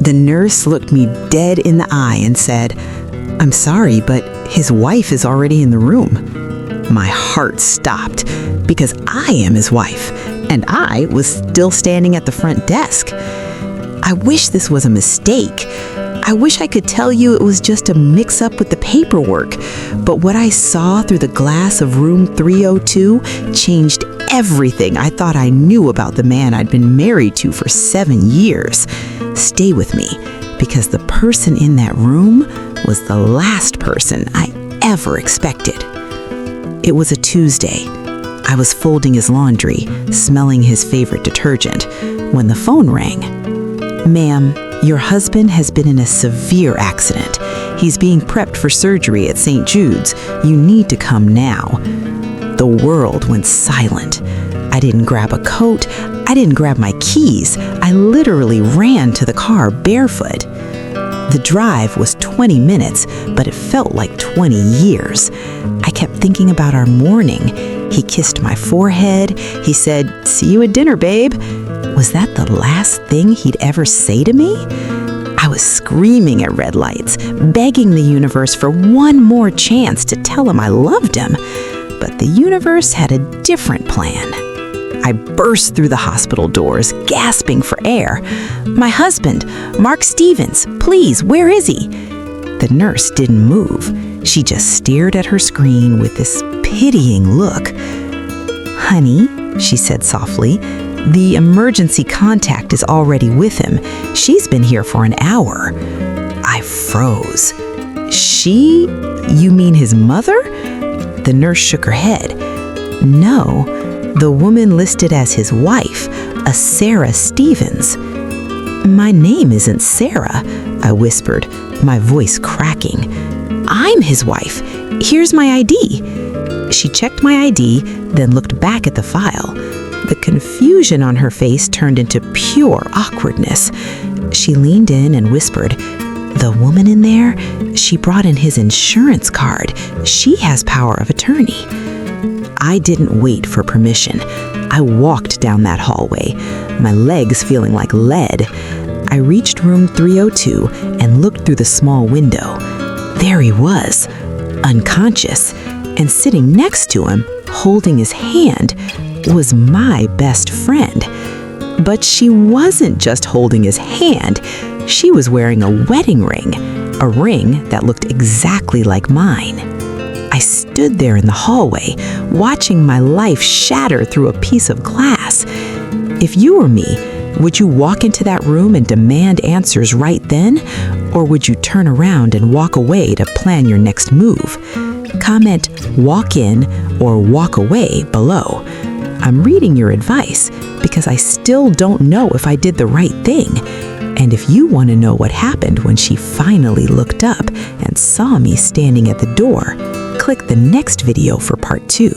The nurse looked me dead in the eye and said, "I'm sorry, but his wife is already in the room." My heart stopped because I am his wife, and I was still standing at the front desk. I wish this was a mistake. I wish I could tell you it was just a mix-up with the paperwork, but what I saw through the glass of room 302 changed everything I thought I knew about the man I'd been married to for 7 years. Stay with me, because the person in that room was the last person I ever expected. It was a Tuesday. I was folding his laundry, smelling his favorite detergent, when the phone rang. "Ma'am, your husband has been in a severe accident. He's being prepped for surgery at St. Jude's. You need to come now." The world went silent. I didn't grab a coat. I didn't grab my keys. I literally ran to the car barefoot. The drive was 20 minutes, but it felt like 20 years. I kept thinking about our morning. He kissed my forehead. He said, "See you at dinner, babe." Was that the last thing he'd ever say to me? I was screaming at red lights, begging the universe for one more chance to tell him I loved him. But the universe had a different plan. I burst through the hospital doors, gasping for air. "My husband, Mark Stevens, please, where is he?" The nurse didn't move. She just stared at her screen with this pitying look. "Honey," she said softly, "the emergency contact is already with him. She's been here for an hour." I froze. "She? You mean his mother?" The nurse shook her head. "No, the woman listed as his wife, a Sarah Stevens." "My name isn't Sarah," I whispered, my voice cracking. "I'm his wife. Here's my ID." She checked my ID, then looked back at the file. The confusion on her face turned into pure awkwardness. She leaned in and whispered, "The woman in there, she brought in his insurance card. She has power of attorney." I didn't wait for permission. I walked down that hallway, my legs feeling like lead. I reached room 302 and looked through the small window. There he was, unconscious, and sitting next to him, holding his hand, was my best friend. But she wasn't just holding his hand. She was wearing a wedding ring, a ring that looked exactly like mine. I stood there in the hallway, watching my life shatter through a piece of glass. If you were me, would you walk into that room and demand answers right then? Or would you turn around and walk away to plan your next move? Comment "walk in" or "walk away" below. I'm reading your advice because I still don't know if I did the right thing. And if you want to know what happened when she finally looked up and saw me standing at the door, click the next video for part 2.